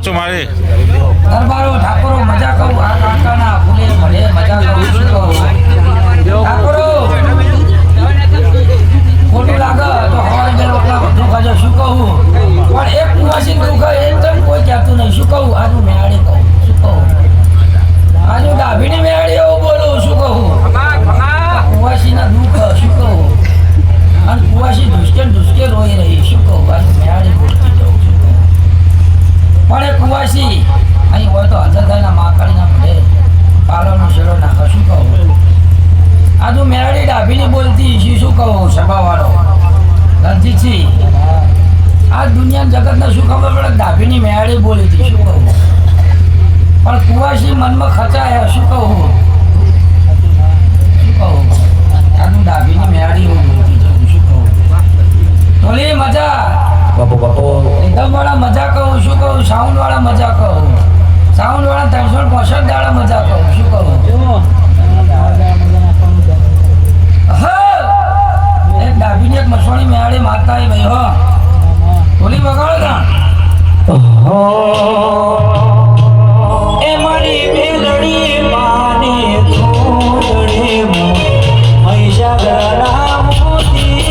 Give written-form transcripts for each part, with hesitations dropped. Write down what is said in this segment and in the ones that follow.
સાચું મારે દરબારો ઠાકોરો મજા કહું આ કાકાના ફૂલે ભલે મજા કહું શું કહું ઠાકોરો ખોટું લાગે તો હવારે બે રોટલા વધુ ખાજો શું કહું પણ એક કુવાસી દુઃખ એકદમ કોઈ કહેતું નહીં શું કહું આજુ મેળાડી કહું શું કહું આજુ ડાભીની મેળાડી એવું બોલું શું કહું કુવાસીના દુઃખ શું કહું અને કુવાસી ઢુસકે રોઈ રહી શું કહું આજુ મેળાડી બોલતી જાઉં શું કહું પણ એ કુવાસી અહીં હોય તો હાજર થઈને માકડીના ભલે પાલવનો શેડો નાખો શું કહું આજુ મેળાડી ડાભીની બોલતી શું કહું સભાવાળો રણજીતસિંહ આ દુનિયા જગતને શું ખબર પડે ડાભીની મેળાડી બોલી હતી શું કહું પણ કુવાસી મનમાં ખચાયા શું કહું આજુ ડાભીની મેળાડી એવું બોલતી જાઉં શું કહું બોલી મજા બાપુ બાપુ એકદમ વાળા મજા કહું શું કહું સાઉન્ડ વાળા મજા કહું સાઉન્ડ વાળા 365 દાડા મજા કહું શું કહું એક ડાભીની એક મસવાણી મેળાડી માતા આવી ભાઈ હો બોલી વગાડો તા એ મારી મેલડી માની થોડે મૈસા ગરા મોતી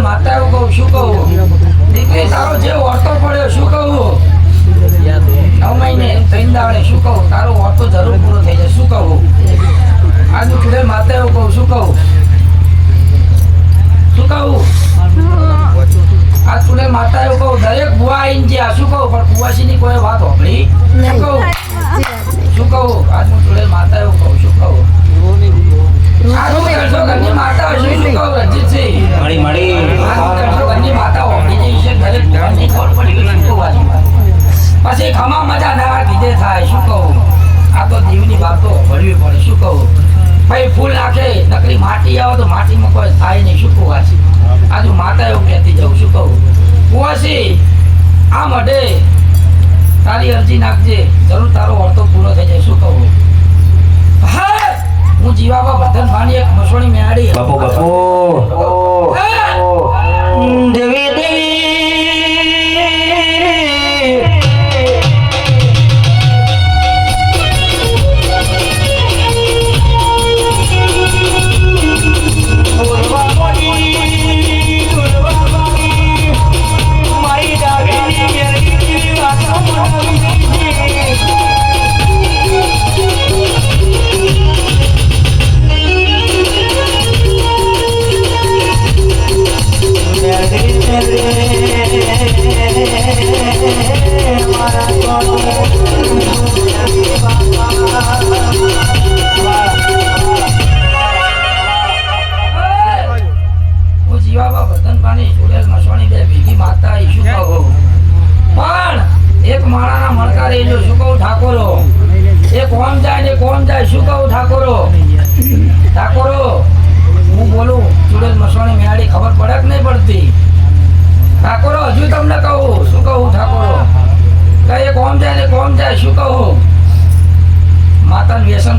માતા એવું કહું શું કહું દીકરી તારો જે વર્તો પડ્યો શું કહું 9 મહિને 3 દાડે શું કહું તારો વર્તો જરૂર પૂરો થઈ જાય શું કહું આજુ ચૂડેલ માતા એવું કહું શું કહું આ ચૂડેલ માતા એવું કહું દરેક બુઆ આવીને જ્યાં શું કહું પણ કુવાસીની કોઈ વાત હોભળી શું કહું આજુ ચૂડેલ માતા એવું કહું શું કહું આજુ 300 ઘરની માતા હશે શું કહું રણજીતસિંહ મળી 300 ઘરની માતા હોભળી જઈ છે દરેક ઘરની ખોટ પડી ગઈ શું કહું પછી ખમા મજા ના કીધે થાય શું કહું આ તો જીવની વાતો ભરવી પડે શું કહું ભાઈ ફૂલ નાખે નકરી માટી આવે તો માટીમાં કોઈ થાય નહીં શું કુવાસી આજુ માતા એવું કહેતી જાઉં શું કહું કુવાસી આ મઢે તારી અરજી નાખજે જરૂર તારો વર્તો પૂરો થઈ જાય શું કહું હા હું જીવાબા વર્ધન ભાની એક મસોણી મેળાડી બાપુ બાપુ દેવી દેવી એક માળાના મણકા રેજો શું કહું ઠાકોરો એક ઓમ જાય ને કોમ જાય શું કહું ઠાકોરો હું બોલું ચૂડેલ મસવાણી મેળાડી ખબર પડે કે નહીં પડતી ઠાકોરો હજુ તમને કહું શું કહું ઠાકોરો કઈ કોમ જાય ને કોમ જાય શું કહું માતાનું વ્યસન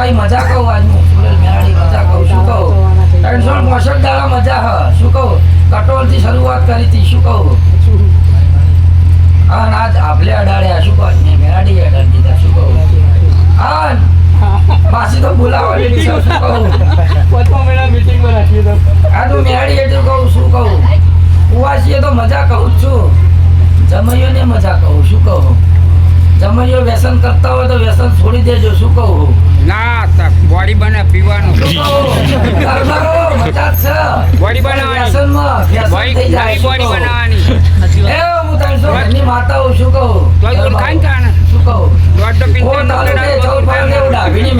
ભાઈ મજા કહું આજનું સુરેલ મેરાડી મજા કહું શું કહું 365 દાડા મજા હ શું કહું કટોળથી શરૂઆત કરી હતી શું કહું અને આજ આભલે અડાડ્યા શું કહું મેં મેરાડી અડાડી દીધા શું કહું આન પાછી તો બોલાવવાની છે શું કહું આ તો મેરાડી એટલું કહું શું કહું કુવાસીએ તો મજા કહું જ છું જમૈયોને મજા કહું શું કહું જમૈયો વ્યસન કરતા હોય તો વ્યસન છોડી દેજો શું કહું ના બોડી બને પીવાનું શું કહું કરનારો મજા જ છે બોડી બનાવવાની. વ્યસનમાં વ્યસન થઈ જાય શું બોડી કહું? બનાવવાની એ હું 300 ઘરની માતા હું શું કહું તોય દૂધ ખાઈને ખાને. શું કહું દોઢ તો ઓ પિંચર તાલુકે 14 પાવને એવું ડાભીની